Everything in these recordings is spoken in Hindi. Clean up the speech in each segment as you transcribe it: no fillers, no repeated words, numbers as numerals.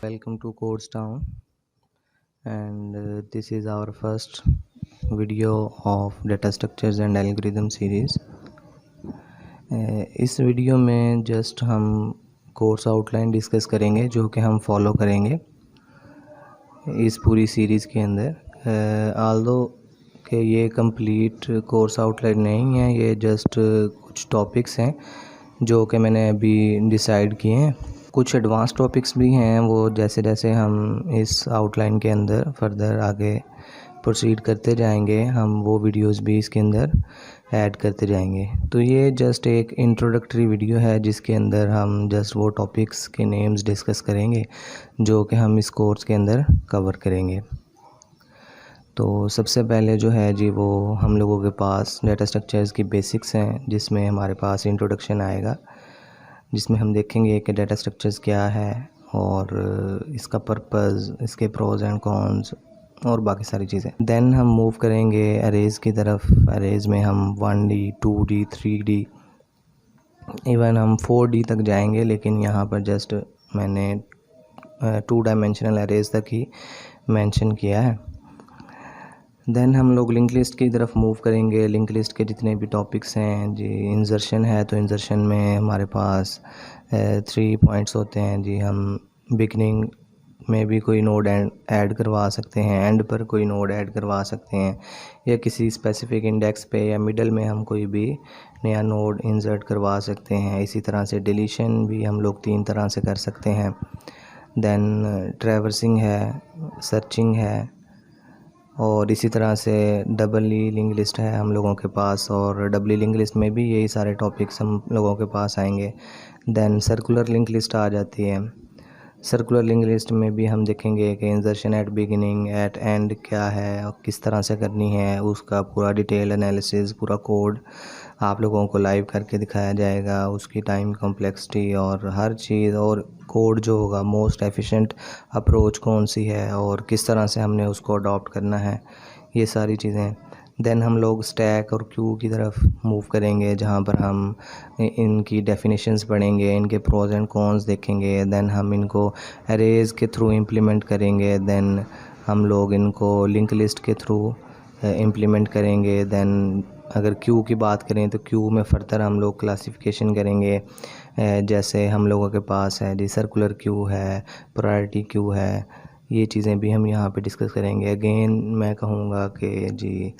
Welcome to Codes Town, and this is our first video of data structures and algorithm series. इस वीडियो में जस्ट हम कोर्स आउटलाइन डिस्कस करेंगे जो कि हम फॉलो करेंगे इस पूरी सीरीज़ के अंदर। आल्दो कि ये कंप्लीट कोर्स आउटलाइन नहीं है, ये जस्ट कुछ टॉपिक्स हैं जो कि मैंने अभी डिसाइड किए हैं। कुछ एडवांस टॉपिक्स भी हैं, वो जैसे जैसे हम इस आउटलाइन के अंदर फर्दर आगे प्रोसीड करते जाएंगे हम वो वीडियोस भी इसके अंदर ऐड करते जाएंगे। तो ये जस्ट एक इंट्रोडक्टरी वीडियो है जिसके अंदर हम जस्ट वो टॉपिक्स के नेम्स डिस्कस करेंगे जो कि हम इस कोर्स के अंदर कवर करेंगे। तो सबसे पहले जो है जी वो हम लोगों के पास डाटा स्ट्रक्चर्स की बेसिक्स हैं, जिसमें हमारे पास इंट्रोडक्शन आएगा, जिसमें हम देखेंगे कि डाटा स्ट्रक्चर्स क्या है और इसका पर्पस, इसके प्रोज एंड कॉन्स और बाकी सारी चीज़ें। देन हम मूव करेंगे अरेज़ की तरफ। अरेज़ में हम 1D, 2D, 3D, इवन हम 4D तक जाएंगे, लेकिन यहाँ पर जस्ट मैंने 2 डायमेंशनल अरेज़ तक ही मेंशन किया है। देन हम लोग लिंक लिस्ट की तरफ मूव करेंगे। लिंक लिस्ट के जितने भी टॉपिक्स हैं जी, इंसर्शन है तो इंसर्शन में हमारे पास 3 पॉइंट्स होते हैं जी। हम बिगनिंग में भी कोई नोड ऐड करवा सकते हैं, एंड पर कोई नोड ऐड करवा सकते हैं, या किसी स्पेसिफिक इंडेक्स पे या मिडल में हम कोई भी नया नोड इंसर्ट करवा सकते हैं। इसी तरह से डिलीशन भी हम लोग 3 तरह से कर सकते हैं। देन ट्रैवर्सिंग है, सर्चिंग है, और इसी तरह से डबली लिंक लिस्ट है हम लोगों के पास, और डबली लिंक लिस्ट में भी यही सारे टॉपिक्स हम लोगों के पास आएंगे। देन सर्कुलर लिंक लिस्ट आ जाती है। सर्कुलर लिंक लिस्ट में भी हम देखेंगे कि insertion at beginning, at end क्या है और किस तरह से करनी है, उसका पूरा डिटेल एनालिसिस, पूरा कोड आप लोगों को लाइव करके दिखाया जाएगा, उसकी टाइम कॉम्प्लेक्सिटी और हर चीज़, और कोड जो होगा मोस्ट एफिशिएंट अप्रोच कौन सी है और किस तरह से हमने उसको अडॉप्ट करना है, ये सारी चीज़ें। देन हम लोग स्टैक और क्यू की तरफ मूव करेंगे, जहाँ पर हम इनकी डेफिनेशंस पढ़ेंगे, इनके प्रोज एंड कॉन्स देखेंगे। देन हम इनको अरेज़ के थ्रू इम्प्लीमेंट करेंगे। देन हम लोग इनको लिंक लिस्ट के थ्रू इम्प्लीमेंट करेंगे। देन अगर क्यू की बात करें तो क्यू में फ़र्दर हम लोग क्लासिफिकेशन करेंगे। जैसे हम लोगों के पास है जी सर्कुलर क्यू है, प्रायोरिटी क्यू है, ये चीज़ें भी हम यहाँ पे डिस्कस करेंगे। अगेन मैं कहूँगा कि जी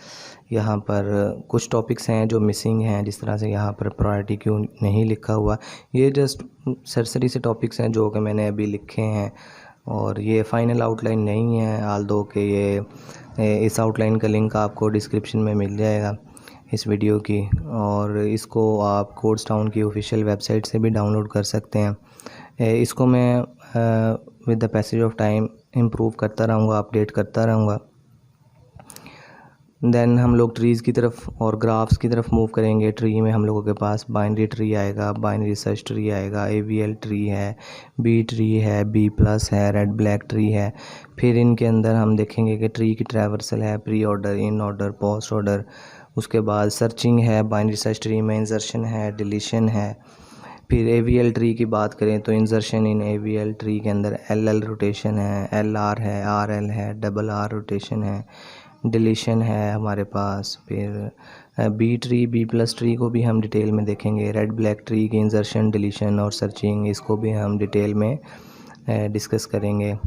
यहाँ पर कुछ टॉपिक्स हैं जो मिसिंग हैं, जिस तरह से यहाँ पर प्रायोरिटी क्यू नहीं लिखा हुआ। ये जस्ट सरसरी से टॉपिक्स हैं जो कि मैंने अभी लिखे हैं, और ये फ़ाइनल आउटलाइन नहीं है। आल्दो कि ये इस आउटलाइन का लिंक आपको डिस्क्रिप्शन में मिल जाएगा इस वीडियो की, और इसको आप कोड्स टाउन की ऑफिशियल वेबसाइट से भी डाउनलोड कर सकते हैं। इसको मैं with the passage of time improve करता रहूँगा, अपडेट करता रहूँगा। देन हम लोग ट्रीज़ की तरफ और ग्राफ्स की तरफ मूव करेंगे। ट्री में हम लोगों के पास बाइनरी ट्री आएगा, बाइनरी सर्च ट्री आएगा, AVL ट्री है, बी ट्री है, B+ है, रेड ब्लैक ट्री है। फिर इनके अंदर हम देखेंगे कि ट्री की ट्रैवर्सल है, pre order, in order, post order. उसके बाद सर्चिंग है, बाइनरी सर्च ट्री में इंसर्शन है, डिलीशन है। फिर AVL ट्री की बात करें तो इंसर्शन इन AVL ट्री के अंदर LL रोटेशन है, LR है, RL है, RR रोटेशन है, डिलीशन है हमारे पास। फिर B ट्री, B+ ट्री को भी हम डिटेल में देखेंगे। रेड ब्लैक ट्री की इंसर्शन, डिलीशन और सर्चिंग, इसको भी हम डिटेल में डिस्कस करेंगे।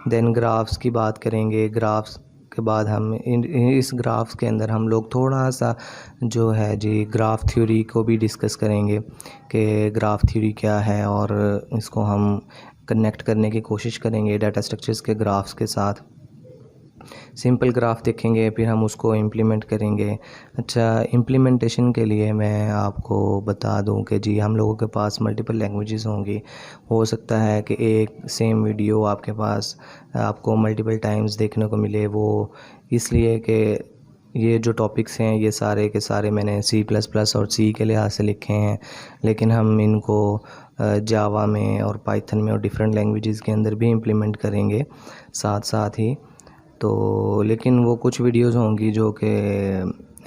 देन ग्राफ्स की बात करेंगे। ग्राफ्स के बाद हम इस ग्राफ्स के अंदर हम लोग थोड़ा सा जो है जी ग्राफ थ्योरी को भी डिस्कस करेंगे कि ग्राफ थ्योरी क्या है, और इसको हम कनेक्ट करने की कोशिश करेंगे डाटा स्ट्रक्चर्स के ग्राफ्स के साथ। सिंपल ग्राफ देखेंगे, फिर हम उसको इम्प्लीमेंट करेंगे। अच्छा, इम्प्लीमेंटेशन के लिए मैं आपको बता दूं कि जी हम लोगों के पास मल्टीपल लैंग्वेजेस होंगी। हो सकता है कि एक सेम वीडियो आपके पास आपको मल्टीपल टाइम्स देखने को मिले, वो इसलिए कि ये जो टॉपिक्स हैं ये सारे के सारे मैंने C++ और C के लिहाज से लिखे हैं, लेकिन हम इनको जावा में और पाइथन में और डिफरेंट लैंग्वेजेस के अंदर भी इम्प्लीमेंट करेंगे साथ साथ ही। तो लेकिन वो कुछ वीडियोस होंगी जो कि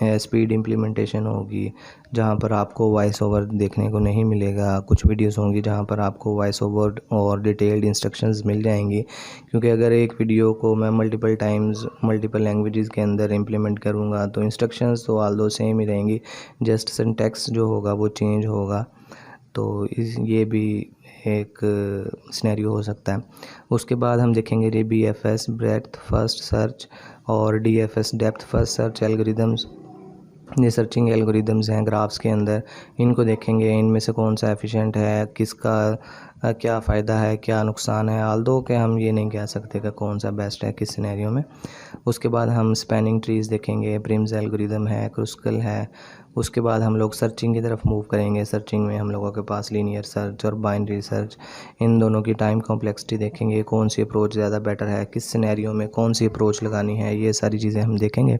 स्पीड इम्प्लीमेंटेशन होगी जहाँ पर आपको वॉइस ओवर देखने को नहीं मिलेगा, कुछ वीडियोस होंगी जहाँ पर आपको वॉइस ओवर और डिटेल्ड इंस्ट्रक्शंस मिल जाएंगी। क्योंकि अगर एक वीडियो को मैं मल्टीपल टाइम्स मल्टीपल लैंग्वेजेस के अंदर इम्प्लीमेंट करूँगा तो इंस्ट्रक्शंस तो ऑल दो सेम ही रहेंगी, जस्ट सिंटैक्स जो होगा वो चेंज होगा। तो ये भी एक सिनेरियो हो सकता है। उसके बाद हम देखेंगे BFS ब्रेड्थ फर्स्ट सर्च और DFS depth first search algorithms. ये सर्चिंग एल्गोरिदम्स हैं ग्राफ्स के अंदर, इनको देखेंगे इनमें से कौन सा एफिशिएंट है, किसका क्या फ़ायदा है, क्या नुकसान है। आल्दो के हम ये नहीं कह सकते कि कौन सा बेस्ट है किस सिनेरियो में। उसके बाद हम स्पैनिंग ट्रीज़ देखेंगे, प्रिम्स एल्गोरिदम है, क्रुस्कल है। उसके बाद हम लोग सर्चिंग की तरफ मूव करेंगे। सर्चिंग में हम लोगों के पास लीनियर सर्च और बाइनरी सर्च, इन दोनों की टाइम कॉम्प्लेक्सिटी देखेंगे, कौन सी अप्रोच ज़्यादा बेटर है, किस सिनेरियो में कौन सी अप्रोच लगानी है, ये सारी चीज़ें हम देखेंगे।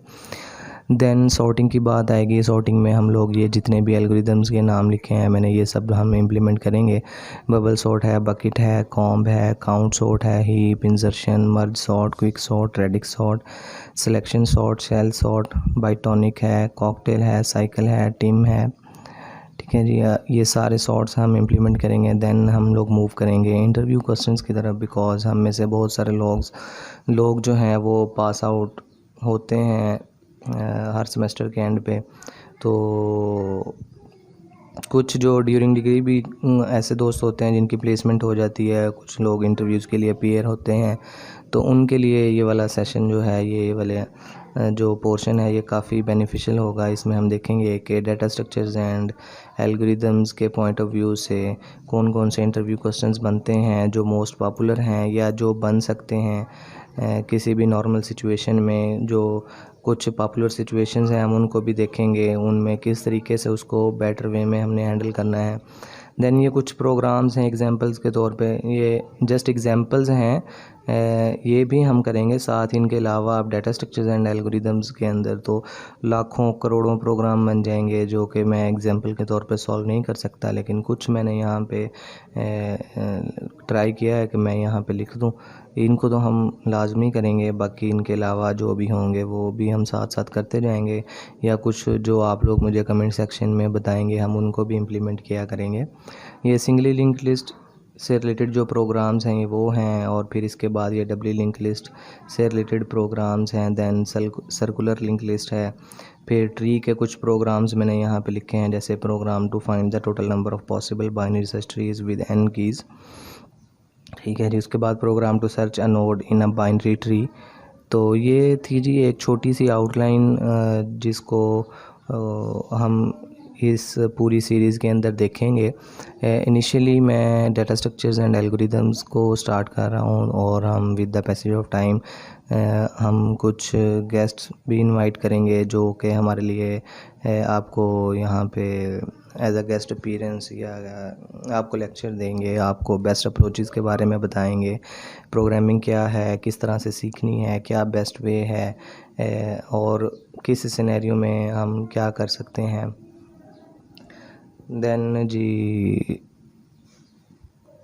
देन सॉर्टिंग की बात आएगी। सॉर्टिंग में हम लोग ये जितने भी एल्गोरिदम्स के नाम लिखे हैं मैंने, ये सब हम इम्प्लीमेंट करेंगे। बबल सॉर्ट है, बकेट है, कॉम्ब है, काउंट सॉर्ट है, heap, insertion, merge sort, quick sort, radix sort, selection sort, shell sort, bitonic है, कॉकटेल है, साइकिल है, टिम है। ठीक है जी, ये सारे सॉर्ट्स हम इम्प्लीमेंट करेंगे। देन हम लोग मूव करेंगे इंटरव्यू क्वेश्चंस की तरफ, बिकॉज हम में से बहुत सारे लोग जो हैं वो पास आउट होते हैं हर सेमेस्टर के एंड पे। तो कुछ जो ड्यूरिंग डिग्री भी ऐसे दोस्त होते हैं जिनकी प्लेसमेंट हो जाती है, कुछ लोग इंटरव्यूज़ के लिए अपीयर होते हैं, तो उनके लिए ये वाला सेशन जो है, ये वाले जो पोर्शन है ये काफ़ी बेनिफिशियल होगा। इसमें हम देखेंगे कि डाटा स्ट्रक्चर्स एंड एल्गोरिदम्स के पॉइंट ऑफ व्यू से कौन कौन से इंटरव्यू क्वेश्चंस बनते हैं जो मोस्ट पॉपुलर हैं या जो बन सकते हैं किसी भी नॉर्मल सिचुएशन में। जो कुछ पॉपुलर सिचुएशंस हैं हम उनको भी देखेंगे, उनमें किस तरीके से उसको बेटर वे में हमने हैंडल करना है। देन ये कुछ प्रोग्राम्स हैं एग्जांपल्स के तौर पे, ये जस्ट एग्जांपल्स हैं, ये भी हम करेंगे। साथ ही इनके अलावा आप डाटा स्ट्रक्चर्स एंड एल्गोरिदम्स के अंदर तो लाखों करोड़ों प्रोग्राम बन जाएंगे जो कि मैं एग्जांपल के तौर पे सॉल्व नहीं कर सकता, लेकिन कुछ मैंने यहाँ पे ट्राई किया है कि मैं यहाँ पे लिख दूँ। इनको तो हम लाजमी करेंगे, बाकी इनके अलावा जो भी होंगे वो भी हम साथ साथ करते जाएंगे, या कुछ जो आप लोग मुझे कमेंट सेक्शन में बताएंगे हम उनको भी इम्प्लीमेंट किया करेंगे। ये सिंगली लिंक लिस्ट से रिलेटेड जो प्रोग्राम्स हैं ये वो हैं, और फिर इसके बाद ये डबली लिंक लिस्ट से रिलेटेड प्रोग्राम्स हैं। देन सर्कुलर लिंक लिस्ट है। फिर ट्री के कुछ प्रोग्राम्स मैंने यहाँ पे लिखे हैं, जैसे program to find the total number of possible binary search trees with n keys. ठीक है जी। उसके बाद program to search a node in a binary tree. तो ये थी जी एक छोटी सी आउटलाइन जिसको हम इस पूरी सीरीज़ के अंदर देखेंगे। इनिशियली मैं डाटा स्ट्रक्चर्स एंड एल्गोरिदम्स को स्टार्ट कर रहा हूँ, और हम with the passage of time हम कुछ गेस्ट्स भी इनवाइट करेंगे जो कि हमारे लिए आपको यहाँ पे एज अ गेस्ट अपीयरेंस या आपको लेक्चर देंगे, आपको बेस्ट अप्रोचेस के बारे में बताएंगे, प्रोग्रामिंग क्या है, किस तरह से सीखनी है, क्या बेस्ट वे है, और किस सिनेरियो में हम क्या कर सकते हैं। देन जी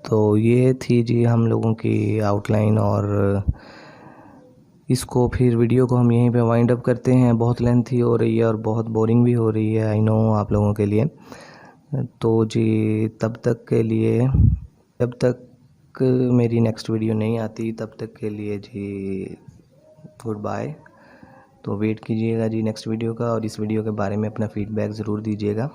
तो ये थी जी हम लोगों की आउटलाइन, और इसको फिर वीडियो को हम यहीं पे वाइंड अप करते हैं। बहुत लेंथी हो रही है और बहुत बोरिंग भी हो रही है, आई नो, आप लोगों के लिए। तो जी तब तक के लिए, जब तक मेरी नेक्स्ट वीडियो नहीं आती तब तक के लिए जी गुड बाय। तो वेट कीजिएगा जी नेक्स्ट वीडियो का, और इस वीडियो के बारे में अपना फ़ीडबैक ज़रूर दीजिएगा।